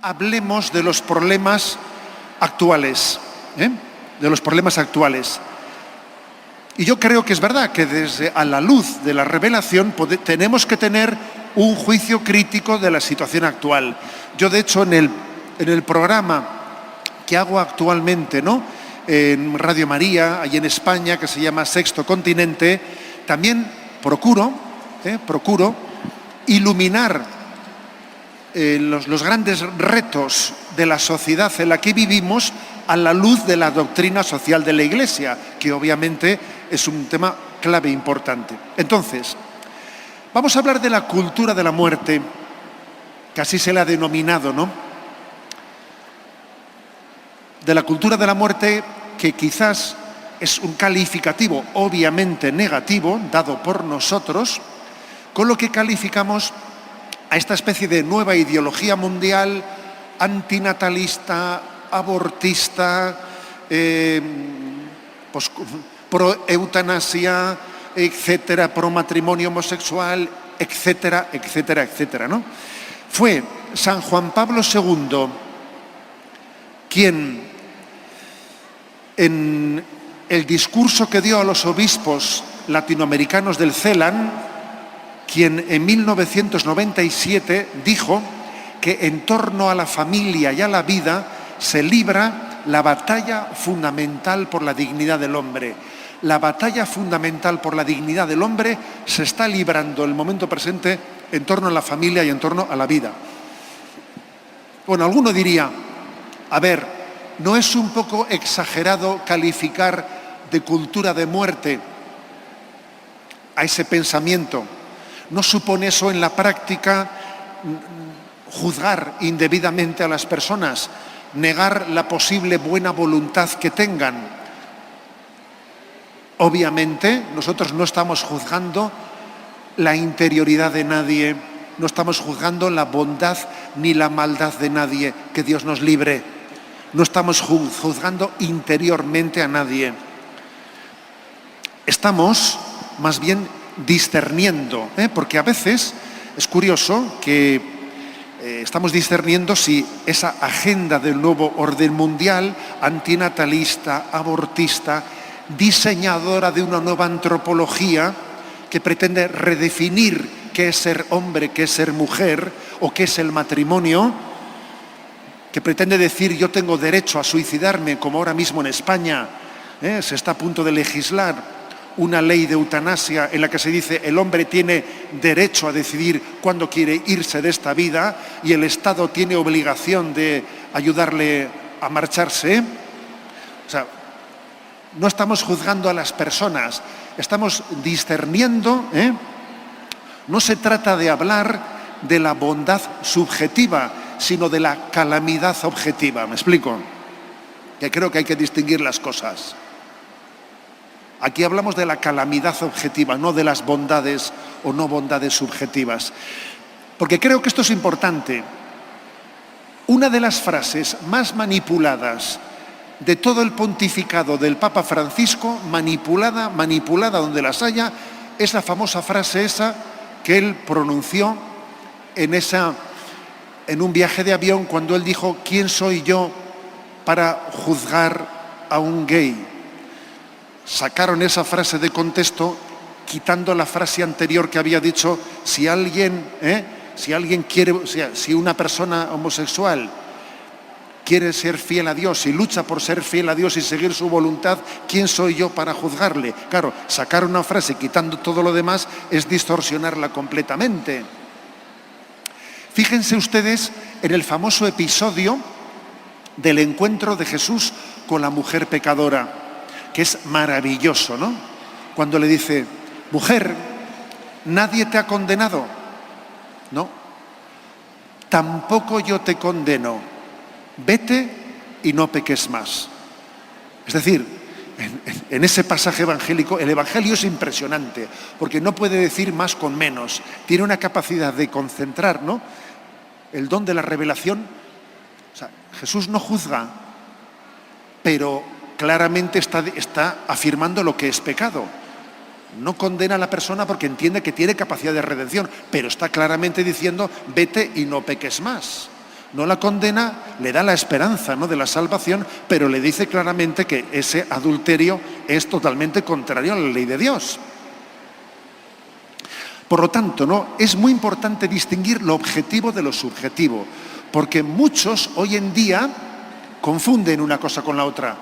hablemos de los problemas actuales, de los problemas actuales. Y yo creo que es verdad que a la luz de la revelación tenemos que tener un juicio crítico de la situación actual. Yo, de hecho, en el programa que hago actualmente, ¿no?, en Radio María, allí en España, que se llama Sexto Continente, también procuro iluminar los grandes retos de la sociedad en la que vivimos a la luz de la doctrina social de la Iglesia, que obviamente es un tema clave importante. Entonces, vamos a hablar de la cultura de la muerte, que así se le ha denominado, ¿no? De la cultura de la muerte, que quizás es un calificativo obviamente negativo, dado por nosotros, con lo que calificamos a esta especie de nueva ideología mundial antinatalista, abortista, pro eutanasia, etcétera, pro matrimonio homosexual, etcétera, etcétera, etcétera, ¿no? Fue San Juan Pablo II quien, en el discurso que dio a los obispos latinoamericanos del CELAN, quien en 1997 dijo que en torno a la familia y a la vida se libra la batalla fundamental por la dignidad del hombre. La batalla fundamental por la dignidad del hombre se está librando en el momento presente en torno a la familia y en torno a la vida. Bueno, alguno diría, a ver, ¿no es un poco exagerado calificar de cultura de muerte a ese pensamiento? ¿No supone eso en la práctica juzgar indebidamente a las personas, negar la posible buena voluntad que tengan? Obviamente, nosotros no estamos juzgando la interioridad de nadie, no estamos juzgando la bondad ni la maldad de nadie, que Dios nos libre. No estamos juzgando interiormente a nadie. Estamos, más bien, discerniendo, porque a veces es curioso que estamos discerniendo si esa agenda del nuevo orden mundial, antinatalista, abortista, diseñadora de una nueva antropología que pretende redefinir qué es ser hombre, qué es ser mujer o qué es el matrimonio, que pretende decir yo tengo derecho a suicidarme, como ahora mismo en España se está a punto de legislar una ley de eutanasia en la que se dice el hombre tiene derecho a decidir cuándo quiere irse de esta vida y el Estado tiene obligación de ayudarle a marcharse. O sea, no estamos juzgando a las personas, estamos discerniendo. No se trata de hablar de la bondad subjetiva, sino de la calamidad objetiva. ¿Me explico? Que creo que hay que distinguir las cosas. Aquí hablamos de la calamidad objetiva, no de las bondades o no bondades subjetivas. Porque creo que esto es importante. Una de las frases más manipuladas de todo el pontificado del Papa Francisco, manipulada donde las haya, es la famosa frase esa que él pronunció en un viaje de avión cuando él dijo: ¿quién soy yo para juzgar a un gay? Sacaron esa frase de contexto, quitando la frase anterior que había dicho: si alguien quiere, o sea, si una persona homosexual quiere ser fiel a Dios y lucha por ser fiel a Dios y seguir su voluntad, ¿quién soy yo para juzgarle? Claro, sacar una frase quitando todo lo demás es distorsionarla completamente. Fíjense ustedes en el famoso episodio del encuentro de Jesús con la mujer pecadora, que es maravilloso, ¿no? Cuando le dice: mujer, ¿nadie te ha condenado? No. Tampoco yo te condeno. Vete y no peques más. Es decir, en ese pasaje evangélico, el Evangelio es impresionante, porque no puede decir más con menos. Tiene una capacidad de concentrar, ¿no?, el don de la revelación. O sea, Jesús no juzga, pero claramente está afirmando lo que es pecado. No condena a la persona porque entiende que tiene capacidad de redención, pero está claramente diciendo: vete y no peques más. No la condena, le da la esperanza, ¿no?, de la salvación, pero le dice claramente que ese adulterio es totalmente contrario a la ley de Dios. Por lo tanto, ¿no?, es muy importante distinguir lo objetivo de lo subjetivo, porque muchos hoy en día confunden una cosa con la otra.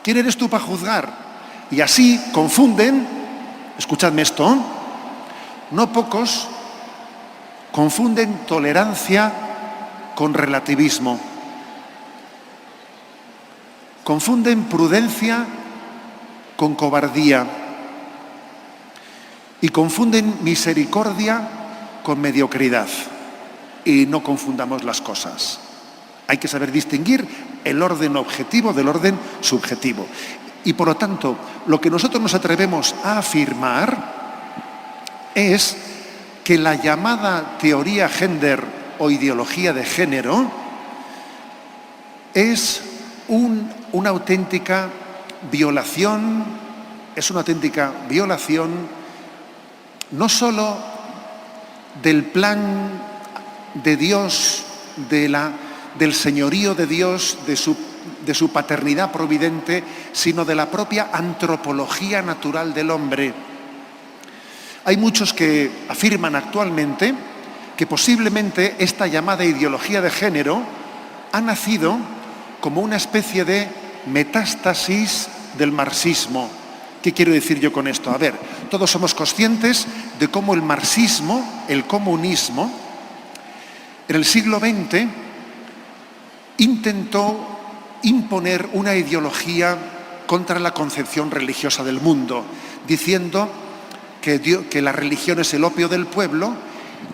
¿Quién eres tú para juzgar? Y así confunden, escuchadme esto, no pocos confunden tolerancia con relativismo. Confunden prudencia con cobardía. Y confunden misericordia con mediocridad. Y no confundamos las cosas. Hay que saber distinguir el orden objetivo del orden subjetivo. Y por lo tanto, lo que nosotros nos atrevemos a afirmar es que la llamada teoría gender o ideología de género es una auténtica violación, no solo del plan de Dios, del señorío de Dios, de su paternidad providente, sino de la propia antropología natural del hombre. Hay muchos que afirman actualmente que posiblemente esta llamada ideología de género ha nacido como una especie de metástasis del marxismo. ¿Qué quiero decir yo con esto? A ver, todos somos conscientes de cómo el marxismo, el comunismo, en el siglo XX intentó imponer una ideología contra la concepción religiosa del mundo, diciendo que la religión es el opio del pueblo,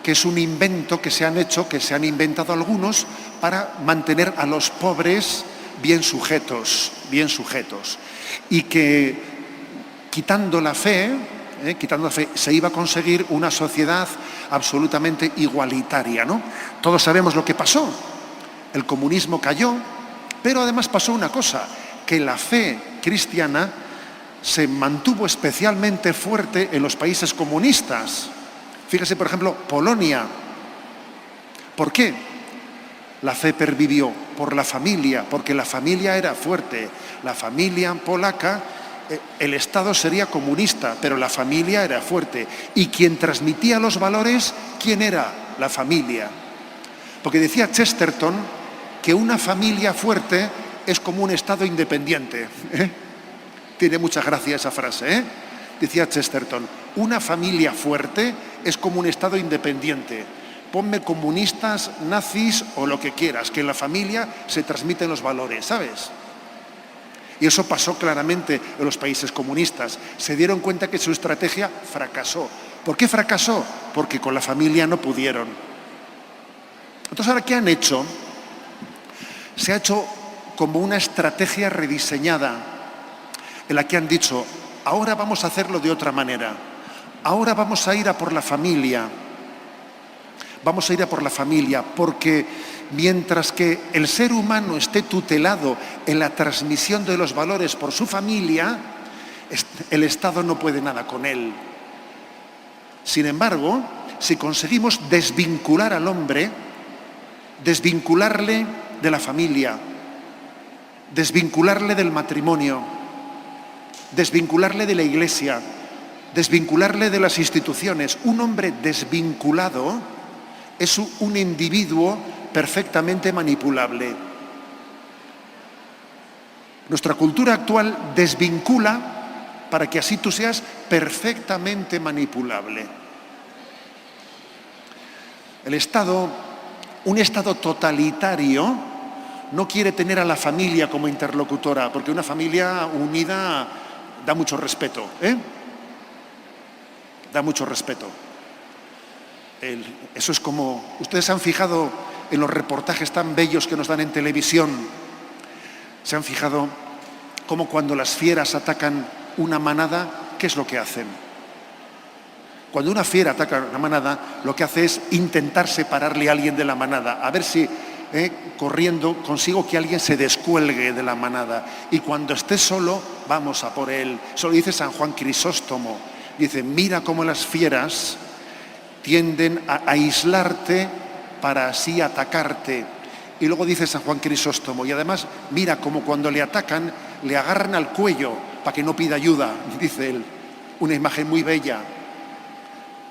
que es un invento que se han inventado algunos para mantener a los pobres bien sujetos, y que quitando la fe, se iba a conseguir una sociedad absolutamente igualitaria, ¿no? Todos sabemos lo que pasó. El comunismo cayó, pero además pasó una cosa, que la fe cristiana se mantuvo especialmente fuerte en los países comunistas. Fíjese, por ejemplo, Polonia. ¿Por qué? La fe pervivió por la familia, porque la familia era fuerte. La familia polaca, el Estado sería comunista, pero la familia era fuerte. Y quien transmitía los valores, ¿quién era? La familia. Porque decía Chesterton que una familia fuerte es como un Estado independiente. Tiene mucha gracia esa frase, Decía Chesterton, una familia fuerte es como un Estado independiente. Ponme comunistas, nazis o lo que quieras, que en la familia se transmiten los valores, ¿sabes? Y eso pasó claramente en los países comunistas. Se dieron cuenta que su estrategia fracasó. ¿Por qué fracasó? Porque con la familia no pudieron. Entonces, ¿ahora qué han hecho? Se ha hecho como una estrategia rediseñada en la que han dicho, ahora vamos a hacerlo de otra manera. Ahora vamos a ir a por la familia. Vamos a ir a por la familia, porque mientras que el ser humano esté tutelado en la transmisión de los valores por su familia, el Estado no puede nada con él. Sin embargo, si conseguimos desvincular al hombre, desvincularle de la familia, desvincularle del matrimonio, desvincularle de la iglesia, desvincularle de las instituciones, un hombre desvinculado es un individuo perfectamente manipulable. Nuestra cultura actual desvincula para que así tú seas perfectamente manipulable. El Estado, un Estado totalitario, no quiere tener a la familia como interlocutora, porque una familia unida da mucho respeto, Da mucho respeto. Eso es como, ustedes se han fijado en los reportajes tan bellos que nos dan en televisión, se han fijado cómo cuando las fieras atacan una manada, ¿qué es lo que hacen? Cuando una fiera ataca una manada, lo que hace es intentar separarle a alguien de la manada, a ver si corriendo consigo que alguien se descuelgue de la manada. Y cuando esté solo, vamos a por él. Eso lo dice San Juan Crisóstomo. Dice, mira cómo las fieras tienden a aislarte para así atacarte. Y luego dice San Juan Crisóstomo, y además, mira, como cuando le atacan, le agarran al cuello para que no pida ayuda, dice él. Una imagen muy bella.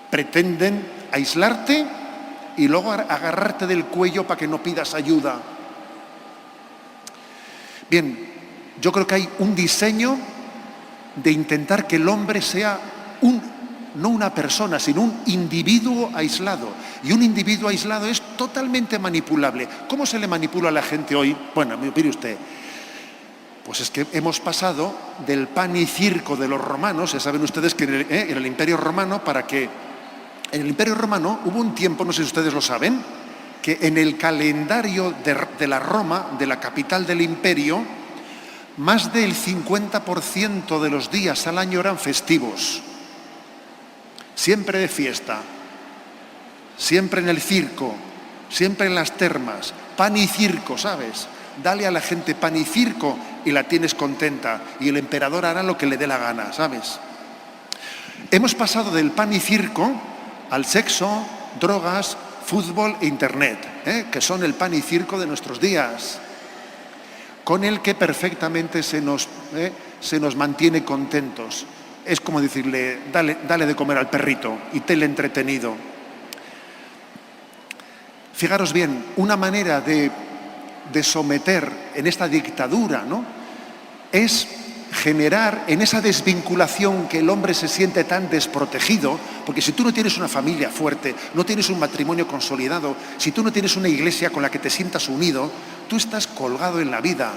Pretenden aislarte y luego agarrarte del cuello para que no pidas ayuda. Bien, yo creo que hay un diseño de intentar que el hombre sea no una persona, sino un individuo aislado. Y un individuo aislado es totalmente manipulable. ¿Cómo se le manipula a la gente hoy? Bueno, mire usted, pues es que hemos pasado del pan y circo de los romanos. Ya saben ustedes que en el Imperio Romano, en el Imperio Romano hubo un tiempo, no sé si ustedes lo saben, que en el calendario de la Roma, de la capital del imperio, más del 50% de los días al año eran festivos. Siempre de fiesta, siempre en el circo, siempre en las termas, pan y circo, ¿sabes? Dale a la gente pan y circo y la tienes contenta, y el emperador hará lo que le dé la gana, ¿sabes? Hemos pasado del pan y circo al sexo, drogas, fútbol e internet, que son el pan y circo de nuestros días, con el que perfectamente se nos mantiene contentos. Es como decirle, dale de comer al perrito y tenle entretenido. Fijaros bien, una manera de someter en esta dictadura, ¿no?, es generar en esa desvinculación que el hombre se siente tan desprotegido, porque si tú no tienes una familia fuerte, no tienes un matrimonio consolidado, si tú no tienes una iglesia con la que te sientas unido, tú estás colgado en la vida.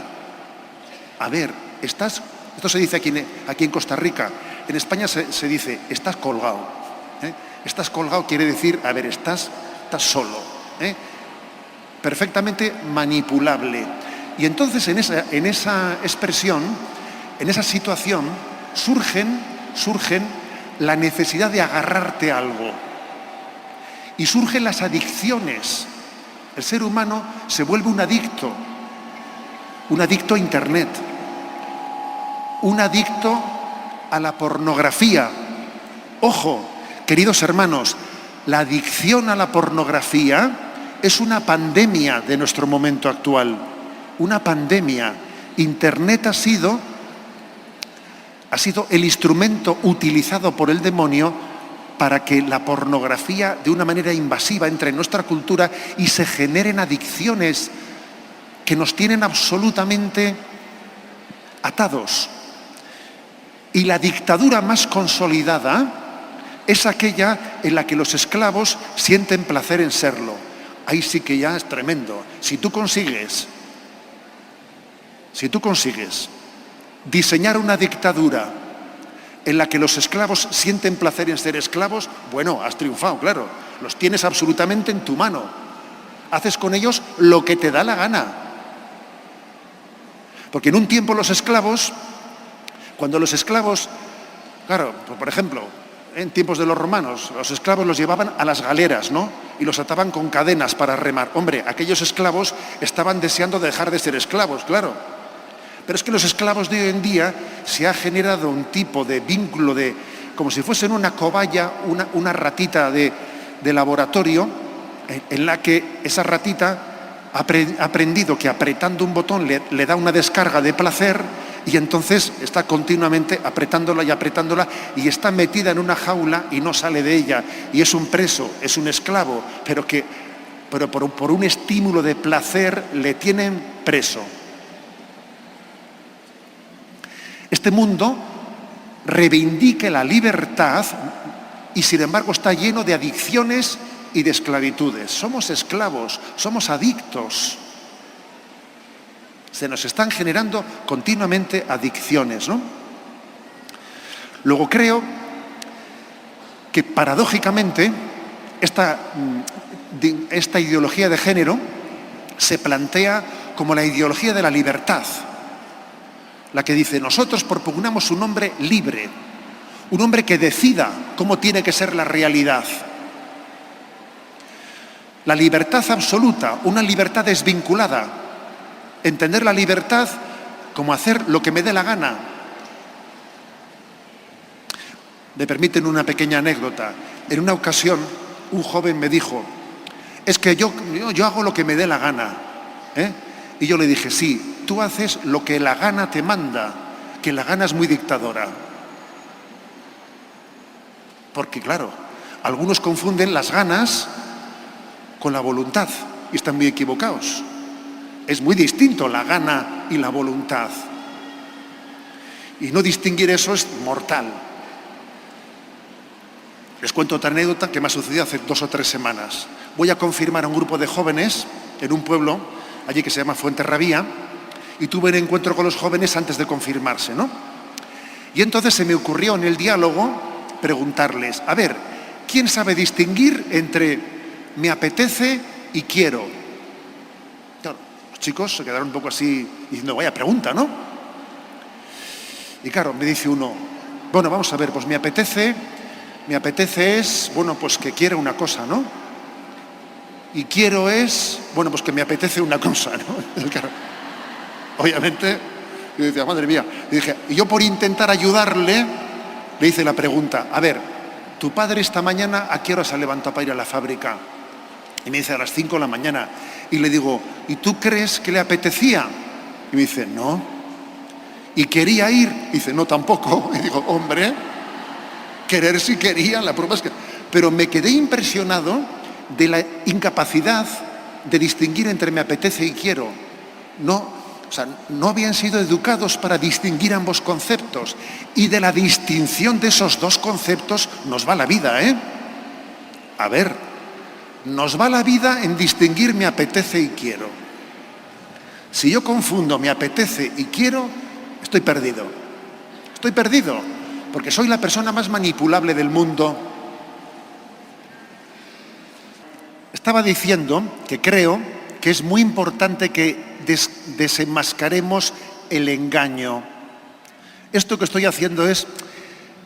A ver, esto se dice aquí en Costa Rica. En España se dice, estás colgado. Estás colgado quiere decir, a ver, estás solo. Perfectamente manipulable. Y entonces en esa expresión, en esa situación, surgen la necesidad de agarrarte a algo. Y surgen las adicciones. El ser humano se vuelve un adicto a Internet, un adicto a la pornografía. Ojo, queridos hermanos, la adicción a la pornografía es una pandemia de nuestro momento actual, una pandemia. Internet ha sido el instrumento utilizado por el demonio para que la pornografía de una manera invasiva entre en nuestra cultura y se generen adicciones que nos tienen absolutamente atados. Y la dictadura más consolidada es aquella en la que los esclavos sienten placer en serlo. Ahí sí que ya es tremendo. Si tú consigues diseñar una dictadura en la que los esclavos sienten placer en ser esclavos, bueno, has triunfado, claro. Los tienes absolutamente en tu mano. Haces con ellos lo que te da la gana. Porque en un tiempo cuando los esclavos, claro, por ejemplo, en tiempos de los romanos, los esclavos los llevaban a las galeras, ¿no? Y los ataban con cadenas para remar. Hombre, aquellos esclavos estaban deseando dejar de ser esclavos, claro. Pero es que los esclavos de hoy en día se ha generado un tipo de vínculo como si fuesen una cobaya, una ratita de laboratorio, en la que esa ratita ha aprendido que apretando un botón le da una descarga de placer, y entonces está continuamente apretándola y está metida en una jaula y no sale de ella, y es un preso, es un esclavo, pero por un estímulo de placer le tienen preso. Este mundo reivindica la libertad y sin embargo está lleno de adicciones y de esclavitudes. Somos esclavos, somos adictos. Se nos están generando continuamente adicciones, ¿no? Luego creo que paradójicamente esta ideología de género se plantea como la ideología de la libertad, la que dice, nosotros propugnamos un hombre libre, un hombre que decida cómo tiene que ser la realidad. La libertad absoluta, una libertad desvinculada. Entender la libertad como hacer lo que me dé la gana. Me permiten una pequeña anécdota. En una ocasión, un joven me dijo, es que yo hago lo que me dé la gana. ¿eh? Y yo le dije, sí, tú haces lo que la gana te manda, que la gana es muy dictadora. Porque claro, algunos confunden las ganas con la voluntad y están muy equivocados. Es muy distinto la gana y la voluntad. Y no distinguir eso es mortal. Les cuento otra anécdota que me ha sucedido hace 2 o 3 semanas. Voy a confirmar a un grupo de jóvenes en un pueblo, allí que se llama Fuenterrabía, y tuve un encuentro con los jóvenes antes de confirmarse, ¿no? Y entonces se me ocurrió en el diálogo preguntarles, a ver, ¿quién sabe distinguir entre me apetece y quiero? Claro, los chicos se quedaron un poco así diciendo, vaya pregunta, ¿no? Y claro, me dice uno, bueno, vamos a ver, pues me apetece es, bueno, pues que quiero una cosa, ¿no? Y quiero es, bueno, pues que me apetece una cosa, ¿no? Claro, obviamente, yo decía, madre mía, y yo por intentar ayudarle, le hice la pregunta, a ver, tu padre esta mañana, ¿a qué hora se ha levantado para ir a la fábrica? Y me dice, a las 5 de la mañana. Y le digo, ¿y tú crees que le apetecía? Y me dice, no. ¿Y quería ir? Y dice, no, tampoco. Y digo, hombre, querer sí quería, la prueba es que... Pero me quedé impresionado de la incapacidad de distinguir entre me apetece y quiero. No habían sido educados para distinguir ambos conceptos. Y de la distinción de esos dos conceptos nos va la vida, ¿eh? A ver, nos va la vida en distinguir me apetece y quiero. Si yo confundo me apetece y quiero, estoy perdido. Estoy perdido, porque soy la persona más manipulable del mundo. Estaba diciendo que creo que es muy importante que desenmascaremos el engaño. Esto que estoy haciendo es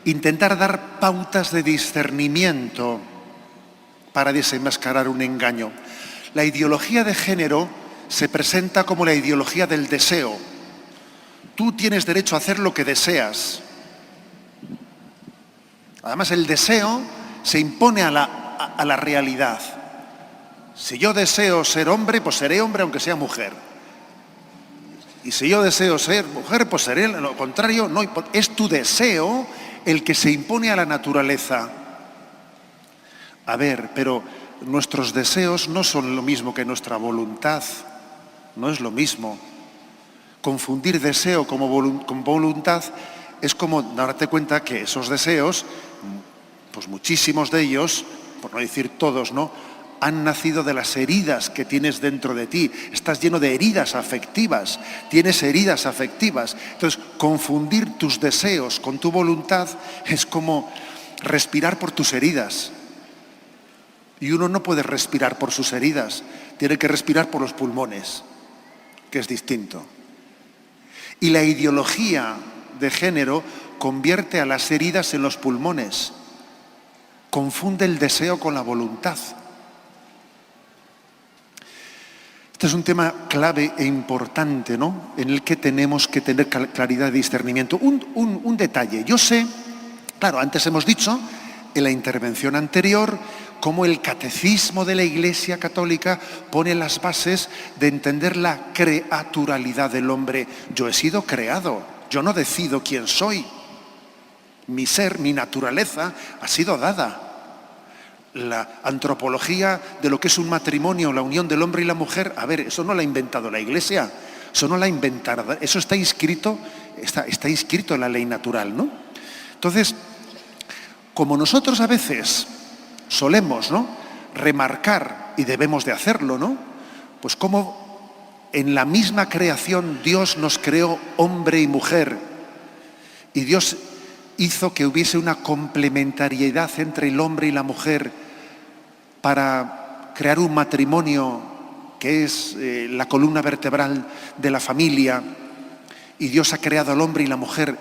intentar dar pautas de discernimiento para desenmascarar un engaño. La ideología de género se presenta como la ideología del deseo. Tú tienes derecho a hacer lo que deseas. Además, el deseo se impone a la realidad. Si yo deseo ser hombre, pues seré hombre aunque sea mujer. Y si yo deseo ser mujer, pues seré lo contrario. No, es tu deseo el que se impone a la naturaleza. A ver, pero nuestros deseos no son lo mismo que nuestra voluntad. No es lo mismo. Confundir deseo con voluntad es como darte cuenta que esos deseos, pues muchísimos de ellos, por no decir todos, ¿no?, han nacido de las heridas que tienes dentro de ti. Estás lleno de heridas afectivas, tienes heridas afectivas. Entonces, confundir tus deseos con tu voluntad es como respirar por tus heridas. Y uno no puede respirar por sus heridas, tiene que respirar por los pulmones, que es distinto. Y la ideología de género convierte a las heridas en los pulmones, confunde el deseo con la voluntad. Este es un tema clave e importante, ¿no?, en el que tenemos que tener claridad de discernimiento. Un detalle. Yo sé, claro, antes hemos dicho en la intervención anterior cómo el catecismo de la Iglesia Católica pone las bases de entender la creaturalidad del hombre. Yo he sido creado, yo no decido quién soy. Mi ser, mi naturaleza ha sido dada. La antropología de lo que es un matrimonio, la unión del hombre y la mujer, a ver, eso no lo ha inventado la Iglesia, eso no lo ha inventado, eso está inscrito en la ley natural, ¿no? Entonces, como nosotros a veces solemos, ¿no?, remarcar, y debemos de hacerlo, ¿no?, pues como en la misma creación Dios nos creó hombre y mujer, y Dios hizo que hubiese una complementariedad entre el hombre y la mujer para crear un matrimonio que es la columna vertebral de la familia, y Dios ha creado al hombre y la mujer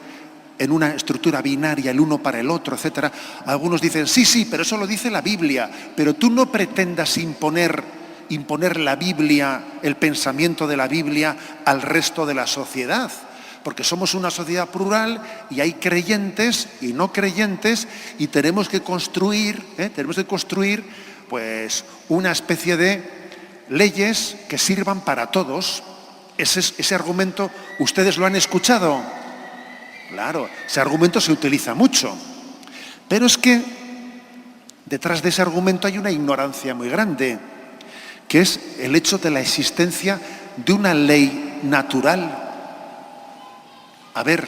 en una estructura binaria, el uno para el otro, etc. Algunos dicen, sí, pero eso lo dice la Biblia, pero tú no pretendas imponer la Biblia, el pensamiento de la Biblia al resto de la sociedad. Porque somos una sociedad plural y hay creyentes y no creyentes, y tenemos que construir pues una especie de leyes que sirvan para todos. Ese argumento, ¿ustedes lo han escuchado? Claro, ese argumento se utiliza mucho. Pero es que detrás de ese argumento hay una ignorancia muy grande, que es el hecho de la existencia de una ley natural. A ver,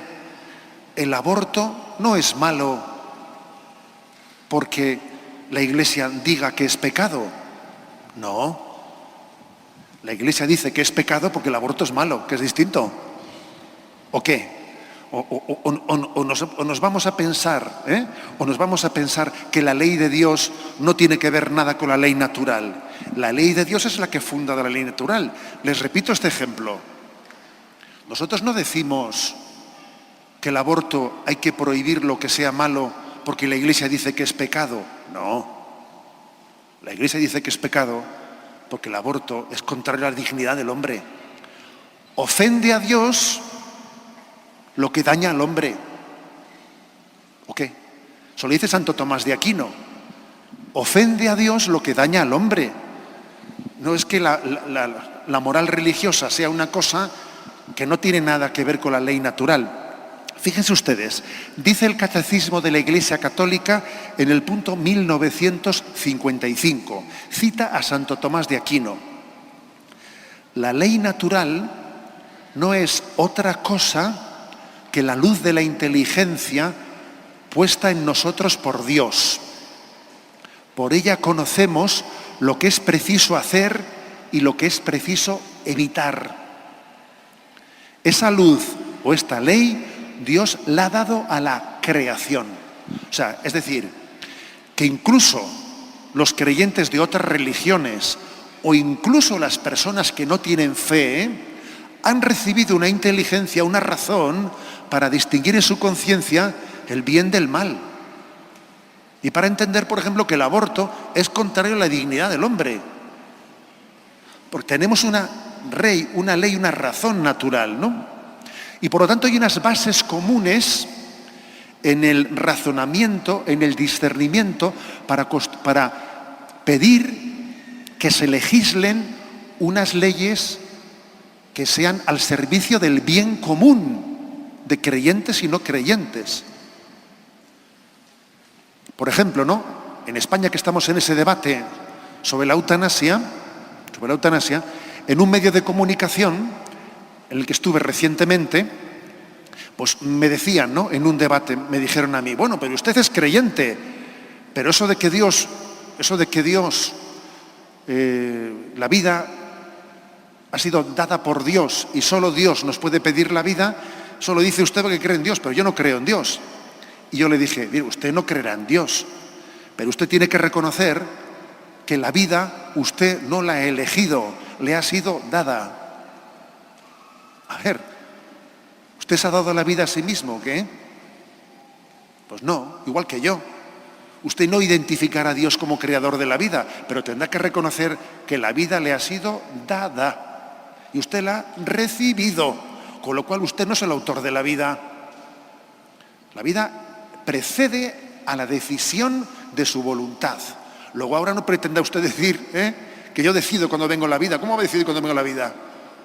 el aborto no es malo porque la Iglesia diga que es pecado. No. La Iglesia dice que es pecado porque el aborto es malo, que es distinto. ¿O qué? O nos vamos a pensar, o nos vamos a pensar que la ley de Dios no tiene que ver nada con la ley natural. La ley de Dios es la que funda la ley natural. Les repito este ejemplo. Nosotros no decimos que el aborto hay que prohibirlo, que sea malo, porque la Iglesia dice que es pecado. No. La Iglesia dice que es pecado porque el aborto es contrario a la dignidad del hombre. Ofende a Dios lo que daña al hombre. ¿O qué? Eso lo dice Santo Tomás de Aquino. Ofende a Dios lo que daña al hombre. No es que la moral religiosa sea una cosa que no tiene nada que ver con la ley natural. Fíjense ustedes, dice el Catecismo de la Iglesia Católica en el punto 1955, cita a Santo Tomás de Aquino. La ley natural no es otra cosa que la luz de la inteligencia puesta en nosotros por Dios. Por ella conocemos lo que es preciso hacer y lo que es preciso evitar. Esa luz o esta ley Dios la ha dado a la creación. O sea, es decir, que incluso los creyentes de otras religiones o incluso las personas que no tienen fe han recibido una inteligencia, una razón para distinguir en su conciencia el bien del mal. Y para entender, por ejemplo, que el aborto es contrario a la dignidad del hombre. Porque tenemos una ley, una razón natural, ¿no? Y por lo tanto hay unas bases comunes en el razonamiento, en el discernimiento, para pedir que se legislen unas leyes que sean al servicio del bien común de creyentes y no creyentes. Por ejemplo, ¿no? En España, que estamos en ese debate sobre la eutanasia, en un medio de comunicación en el que estuve recientemente, pues me decían, ¿no? En un debate me dijeron a mí, bueno, pero usted es creyente, pero eso de que Dios, la vida ha sido dada por Dios y solo Dios nos puede pedir la vida, solo dice usted que cree en Dios, pero yo no creo en Dios. Y yo le dije, mire, usted no creerá en Dios, pero usted tiene que reconocer que la vida usted no la ha elegido, le ha sido dada. A ver, ¿usted se ha dado la vida a sí mismo o qué? Pues no, igual que yo. Usted no identificará a Dios como creador de la vida, pero tendrá que reconocer que la vida le ha sido dada y usted la ha recibido, con lo cual usted no es el autor de la vida. La vida precede a la decisión de su voluntad. Luego ahora no pretenda usted decir que yo decido cuando vengo a la vida. ¿Cómo va a decidir cuando vengo a la vida?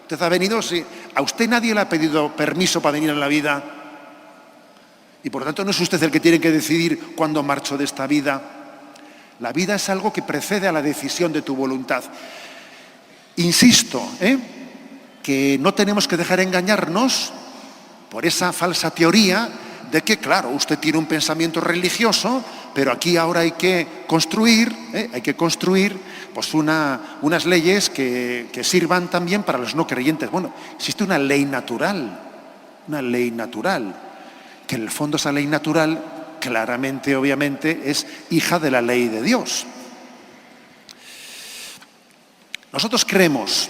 ¿Usted ha venido? Sí. A usted nadie le ha pedido permiso para venir a la vida. Y por lo tanto no es usted el que tiene que decidir cuándo marcho de esta vida. La vida es algo que precede a la decisión de tu voluntad. Insisto, que no tenemos que dejar engañarnos por esa falsa teoría de que, claro, usted tiene un pensamiento religioso, pero aquí ahora hay que construir pues unas leyes que sirvan también para los no creyentes. Bueno, existe una ley natural, que en el fondo esa ley natural, claramente, obviamente, es hija de la ley de Dios. Nosotros creemos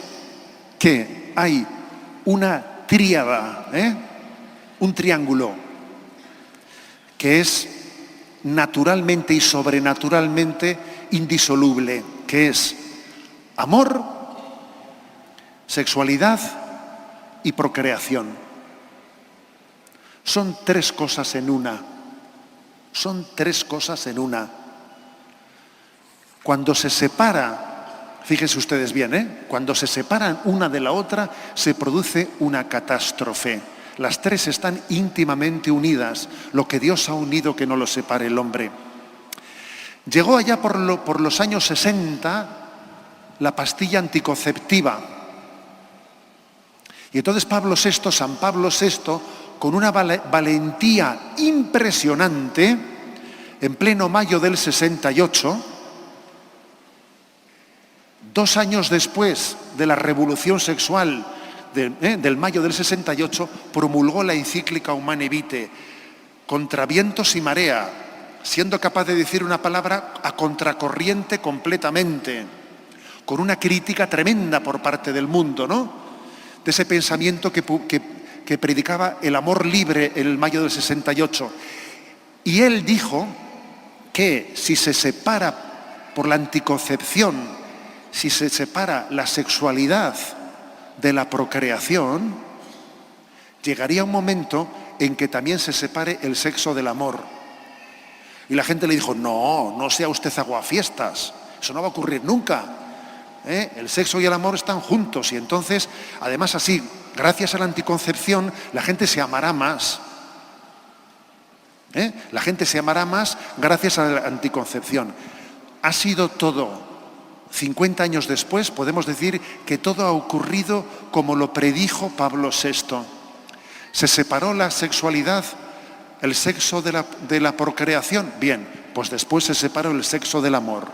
que hay una tríada, un triángulo, que es naturalmente y sobrenaturalmente indisoluble, que es amor, sexualidad y procreación. Son tres cosas en una. Cuando se separa Fíjense ustedes bien, cuando se separan una de la otra, se produce una catástrofe. Las tres están íntimamente unidas. Lo que Dios ha unido, que no lo separe el hombre. Llegó allá por los años 60 la pastilla anticonceptiva. Y entonces San Pablo VI, con una valentía impresionante, en pleno mayo del 68, 2 años después de la revolución sexual del mayo del 68, promulgó la encíclica Humanae Vitae, contra vientos y marea, siendo capaz de decir una palabra a contracorriente completamente, con una crítica tremenda por parte del mundo, ¿no? De ese pensamiento que predicaba el amor libre en el mayo del 68. Y él dijo que si se separa por la anticoncepción, si se separa la sexualidad de la procreación, llegaría un momento en que también se separe el sexo del amor. Y la gente le dijo, no sea usted aguafiestas, eso no va a ocurrir nunca. El sexo y el amor están juntos y entonces, además así, gracias a la anticoncepción, la gente se amará más. La gente se amará más gracias a la anticoncepción. Ha sido todo. 50 años después podemos decir que todo ha ocurrido como lo predijo Pablo VI. Se separó la sexualidad, el sexo de la procreación. Bien, pues después se separó el sexo del amor.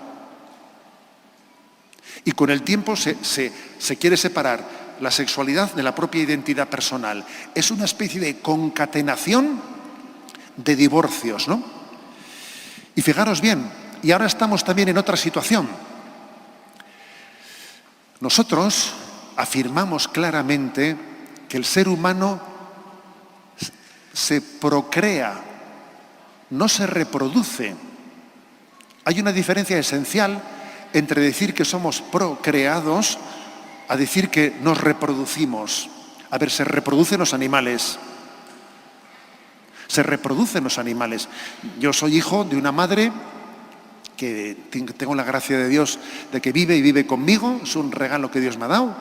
Y con el tiempo se quiere separar la sexualidad de la propia identidad personal. Es una especie de concatenación de divorcios, ¿no? Y fijaros bien, y ahora estamos también en otra situación. Nosotros afirmamos claramente que el ser humano se procrea, no se reproduce. Hay una diferencia esencial entre decir que somos procreados a decir que nos reproducimos. A ver, se reproducen los animales. Se reproducen los animales. Yo soy hijo de una madre que tengo la gracia de Dios de que vive conmigo, es un regalo que Dios me ha dado,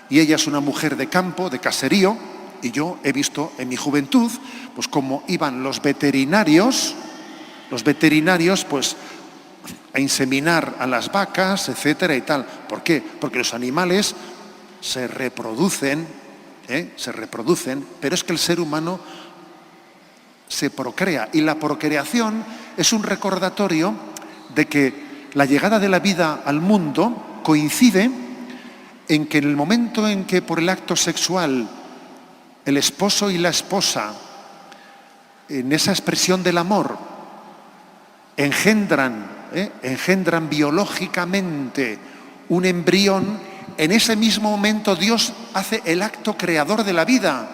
y ella es una mujer de campo, de caserío, y yo he visto en mi juventud, pues cómo iban los veterinarios pues a inseminar a las vacas, etcétera y tal. ¿Por qué? Porque los animales se reproducen, pero es que el ser humano se procrea, y la procreación es un recordatorio de que la llegada de la vida al mundo coincide en que en el momento en que por el acto sexual el esposo y la esposa, en esa expresión del amor, engendran biológicamente un embrión, en ese mismo momento Dios hace el acto creador de la vida.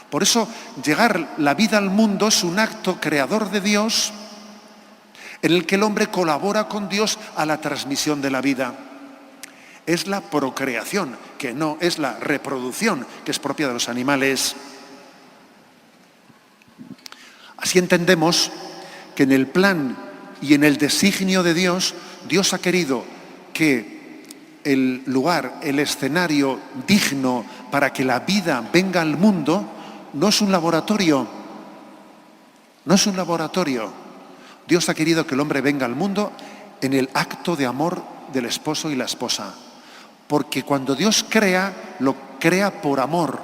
Por eso llegar la vida al mundo es un acto creador de Dios, en el que el hombre colabora con Dios a la transmisión de la vida. Es la procreación, que no es la reproducción, que es propia de los animales. Así entendemos que en el plan y en el designio de Dios, Dios ha querido que el lugar, el escenario digno para que la vida venga al mundo, no es un laboratorio. No es un laboratorio. Dios ha querido que el hombre venga al mundo en el acto de amor del esposo y la esposa. Porque cuando Dios crea, lo crea por amor.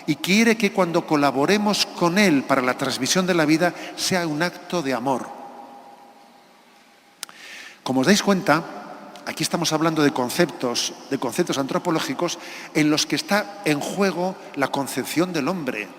Y quiere que cuando colaboremos con Él para la transmisión de la vida, sea un acto de amor. Como os dais cuenta, aquí estamos hablando de conceptos antropológicos en los que está en juego la concepción del hombre.